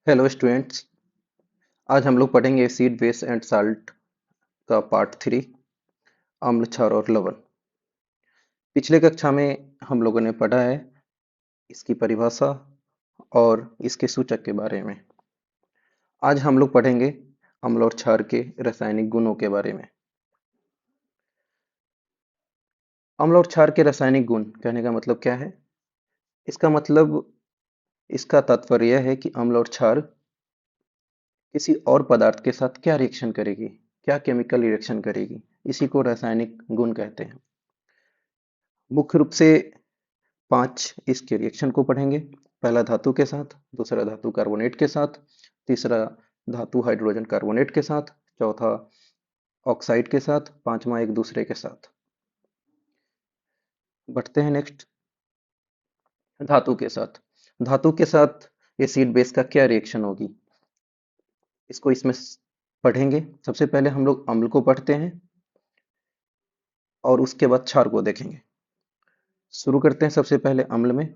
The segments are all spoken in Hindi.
Hello students. आज हम लोग पढ़ेंगे एसिड बेस एंड साल्ट का पार्ट 3, अम्ल क्षार और लवण। पिछले कक्षा में हम लोगों ने पढ़ा है इसकी परिभाषा और इसके सूचक के बारे में। आज हम लोग पढ़ेंगे अम्ल और क्षार के रासायनिक गुणों के बारे में। अम्ल और क्षार के रासायनिक गुण कहने का मतलब क्या है? इसका मतलब, इसका तात्पर्य यह है कि अम्ल और क्षार किसी और पदार्थ के साथ क्या रिएक्शन करेगी, क्या केमिकल रिएक्शन करेगी, इसी को रासायनिक गुण कहते हैं। मुख्य रूप से 5 इसके रिएक्शन को पढ़ेंगे। पहला धातु के साथ, दूसरा धातु कार्बोनेट के साथ, तीसरा धातु हाइड्रोजन कार्बोनेट के साथ, चौथा ऑक्साइड के साथ, पांचवा एक दूसरे के साथ। बढ़ते हैं नेक्स्ट, धातु के साथ। धातु के साथ एसिड बेस का क्या रिएक्शन होगी, इसको इसमें पढ़ेंगे। सबसे पहले हम लोग अम्ल को पढ़ते हैं और उसके बाद क्षार को देखेंगे। शुरू करते हैं सबसे पहले अम्ल में।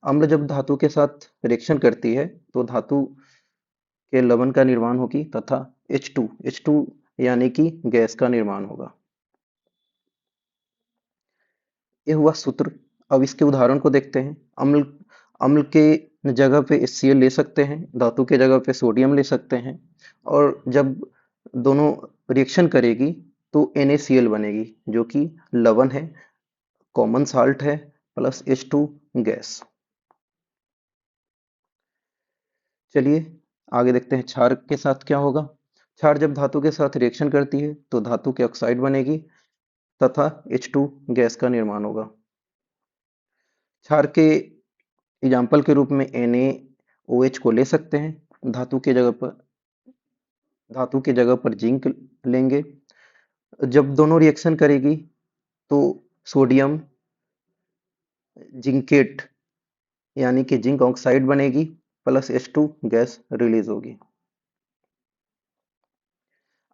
अम्ल जब धातु के साथ रिएक्शन करती है तो धातु के लवण का निर्माण होगी तथा H2 यानी कि गैस का निर्माण होगा। यह हुआ सूत्र। अब इसके उदाहरण को देखते हैं। अम्ल अम्ल के जगह पे HCl ले सकते हैं, धातु के जगह पे सोडियम ले सकते हैं, और जब दोनों रिएक्शन करेगी तो NaCl बनेगी जो कि लवण है, कॉमन साल्ट है, प्लस H2 गैस। चलिए आगे देखते हैं क्षार के साथ क्या होगा। क्षार जब धातु के साथ रिएक्शन करती है तो धातु के ऑक्साइड बनेगी तथा H2 गैस का निर्माण होगा। क्षार के एग्जाम्पल के रूप में NaOH को ले सकते हैं। धातु के जगह पर जिंक लेंगे। जब दोनों रिएक्शन करेगी तो सोडियम जिंकेट यानी कि जिंक ऑक्साइड बनेगी, प्लस H2 गैस रिलीज होगी।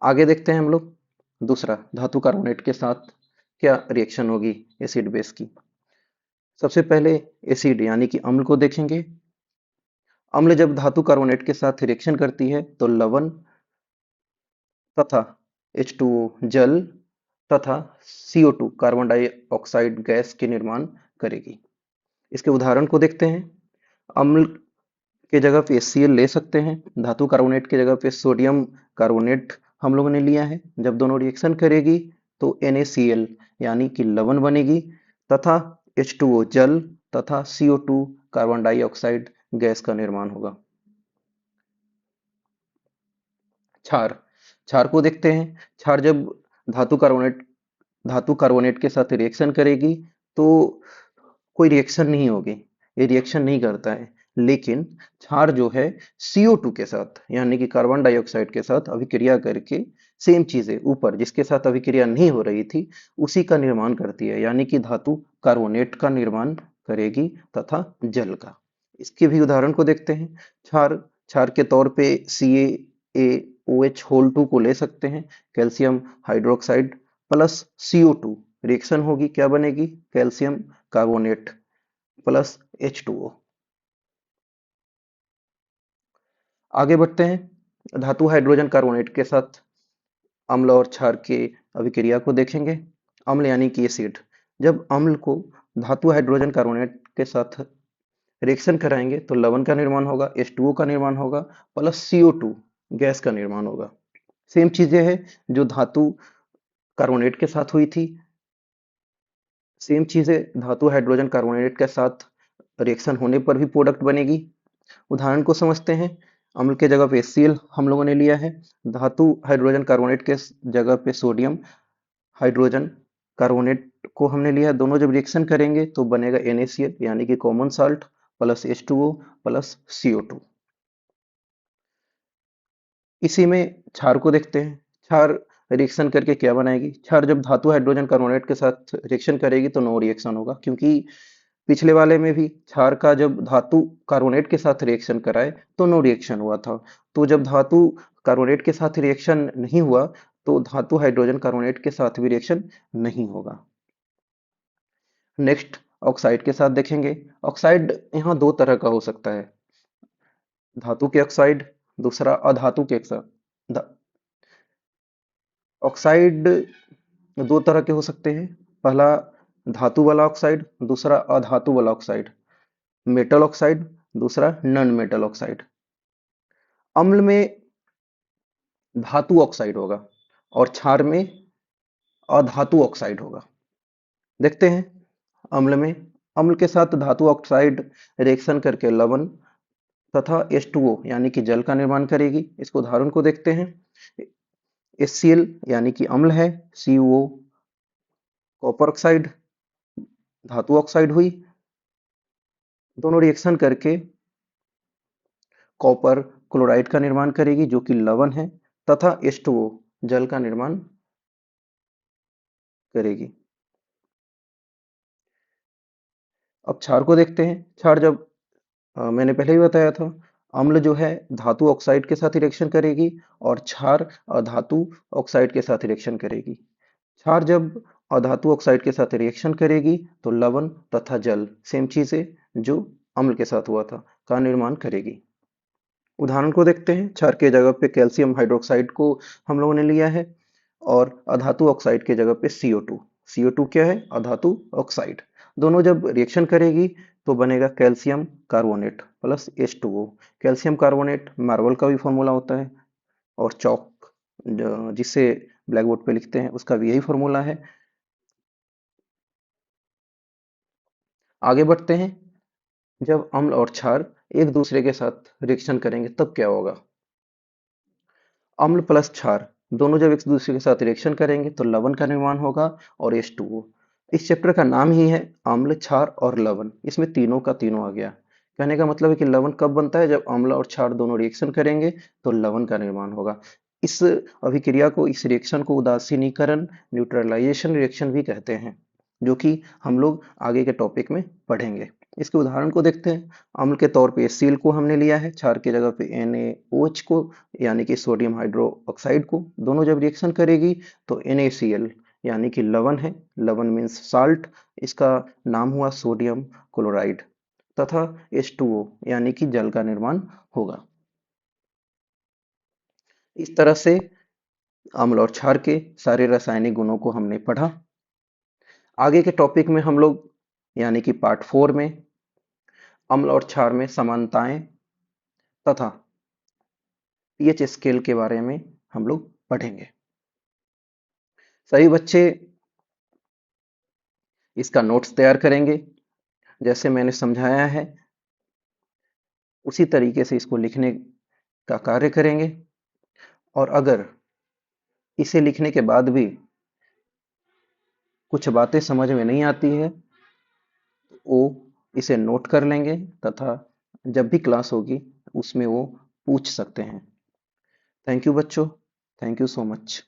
आगे देखते हैं हम लोग दूसरा, धातु कार्बोनेट के साथ क्या रिएक्शन होगी एसिड बेस की। सबसे पहले एसिड यानी कि अम्ल को देखेंगे। अम्ल जब धातु कार्बोनेट के साथ रिएक्शन करती है तो लवण तथा H2O जल तथा CO2 कार्बन डाइऑक्साइड गैस के निर्माण करेगी। इसके उदाहरण को देखते हैं। अम्ल के जगह पे HCl ले सकते हैं, धातु कार्बोनेट के जगह पे सोडियम कार्बोनेट हम लोगों ने लिया है। जब दोनों रिएक्शन करेगी तो NaCl यानी कि लवण बनेगी तथा H2O जल तथा CO2 कार्बन डाइऑक्साइड गैस का निर्माण होगा। क्षार क्षार को देखते हैं। क्षार जब धातु कार्बोनेट धातु कार्बोनेट के साथ रिएक्शन करेगी तो कोई रिएक्शन नहीं होगी, ये रिएक्शन नहीं करता है। लेकिन क्षार जो है CO2 के साथ यानी कि कार्बन डाइऑक्साइड के साथ अभिक्रिया करके सेम चीजें ऊपर जिसके साथ अभिक्रिया नहीं हो रही थी उसी का निर्माण करती है, यानी कि धातु कार्बोनेट का निर्माण करेगी तथा जल का। इसके भी उदाहरण को देखते हैं। क्षार क्षार के तौर पे CaOH होल 2 को ले सकते हैं, calcium hydroxide plus CO2 reaction होगी, क्या बनेगी? Calcium carbonate plus H2O। आगे बढ़ते हैं, धातु हाइड्रोजन कार्बोनेट के साथ अम्ल और क्षार के अभिक्रिया को देखेंगे। अम्ल यानी कि एसिड, जब अम्ल को धातु हाइड्रोजन कार्बोनेट के साथ रिएक्शन कराएंगे तो लवण का निर्माण होगा, H2O का निर्माण होगा, प्लस CO2 गैस का निर्माण होगा। सेम चीजें हैं जो धातु कार्बोनेट के साथ हुई थी, सेम चीजें धातु हाइड्रोजन कार्बोनेट के साथ रिएक्शन होने पर भी प्रोडक्ट बनेगी। उदाहरण को समझते हैं। अम्ल के जगह पे HCl हम लोगों ने लिया है, धातु हाइड्रोजन कार्बोनेट के जगह पे सोडियम हाइड्रोजन कार्बोनेट को हमने लिया। दोनों जब रिएक्शन करेंगे तो बनेगा NaCl यानी कि common salt plus H2O plus CO2। इसी में क्षार को देखते हैं। क्षार रिएक्शन करके क्या बनाएगी? क्षार जब धातु हाइड्रोजन कार्बोनेट के साथ रिएक्शन करेगी तो नो रिएक्शन होगा, क्योंकि पिछले वाले में भी क्षार का जब धातु कार्बोनेट के साथ रिएक्शन कराए तो नो रिएक्शन हुआ था। तो जब धातु कार्बोनेट के साथ रिएक्शन नहीं हुआ तो धातु हाइड्रोजन कार्बोनेट के साथ भी रिएक्शन नहीं होगा। नेक्स्ट ऑक्साइड के साथ देखेंगे। ऑक्साइड यहाँ दो तरह का हो सकता है। धातु के ऑक्साइड, दूसरा अधातु के ऑक्साइड दो तरह के हो सकते हैं। पहला धातु वाला ऑक्साइड, दूसरा अधातु वाला ऑक्साइड। मेटल ऑक्साइड, दूसरा नॉन मेटल ऑक्साइड। अम्ल में धातु ऑक्साइड होगा और क्षार में अधातु ऑक्साइड होगा। देखते हैं अम्ल में, अम्ल के साथ धातु ऑक्साइड रिएक्शन करके लवण तथा H2O यानी कि जल का निर्माण करेगी। इसको उदाहरण को देखते हैं। HCl यानी कि अम्ल है, CuO कॉपर ऑक्साइड धातु ऑक्साइड हुई। दोनों रिएक्शन करके कॉपर क्लोराइड का निर्माण करेगी जो कि लवण है, तथा H2O जल का निर्माण करेगी। अब क्षार को देखते हैं। क्षार जब मैंने पहले ही बताया था, अम्ल जो है धातु ऑक्साइड के साथ रिएक्शन करेगी और क्षार अधातु ऑक्साइड के साथ रिएक्शन करेगी। क्षार जब अधातु ऑक्साइड के साथ रिएक्शन करेगी तो लवण तथा जल, सेम चीजें जो अम्ल के साथ हुआ था, का निर्माण करेगी। उदाहरण को देखते हैं। क्षार के जगह पे कैल्शियम हाइड्रोक्साइड को हम लोगों ने लिया है और अधातु ऑक्साइड के जगह पे CO2। CO2 क्या है? अधातु ऑक्साइड। दोनों जब रिएक्शन करेगी तो बनेगा calcium carbonate plus H2O। Calcium carbonate marble का भी फॉर्मूला होता है और चौक जिसे ब्लैक बोर्ड पे लिखते हैं उसका भी यही फॉर्मूला है। आगे बढ़ते हैं। जब अम्ल और क्षार एक दूसरे के साथ रिएक्शन करेंगे तब क्या होगा? अम्ल प्लस क्षार दोनों जब एक दूसरे के साथ रिएक्शन करेंगे तो लवण का निर्माण होगा और H2O। इस चैप्टर का नाम ही है अम्ल, क्षार और लवण। इसमें तीनों का तीनों आ गया। कहने का मतलब है कि लवण कब बनता है? जब अम्ल और क्षार दोनों रिएक्शन करेंगे तो लवण का निर्माण होगा। इस अभिक्रिया को, इस रिएक्शन को उदासीनीकरण, न्यूट्रलाइजेशन रिएक्शन भी कहते हैं, जो कि हम लोग आगे के टॉपिक में पढ़ेंगे। इसके उदाहरण को देखते हैं। अम्ल के तौर पे HCl को हमने लिया है, क्षार की जगह पे NaOH को यानी कि सोडियम हाइड्रो ऑक्साइड को। दोनों जब रिएक्शन करेगी तो NaCl यानी कि लवण है, लवण मीन्स साल्ट, इसका नाम हुआ सोडियम क्लोराइड, तथा H2O यानी कि जल का निर्माण होगा। इस तरह से अम्ल और क्षार के सारे रासायनिक गुणों को हमने पढ़ा। आगे के टॉपिक में हम लोग यानी कि पार्ट 4 में अम्ल और क्षार में समानताएं तथा pH स्केल के बारे में हम लोग पढ़ेंगे। सभी बच्चे इसका नोट्स तैयार करेंगे। जैसे मैंने समझाया है उसी तरीके से इसको लिखने का कार्य करेंगे। और अगर इसे लिखने के बाद भी कुछ बातें समझ में नहीं आती है तो वो इसे नोट कर लेंगे तथा जब भी क्लास होगी उसमें वो पूछ सकते हैं। थैंक यू बच्चों, थैंक यू सो मच।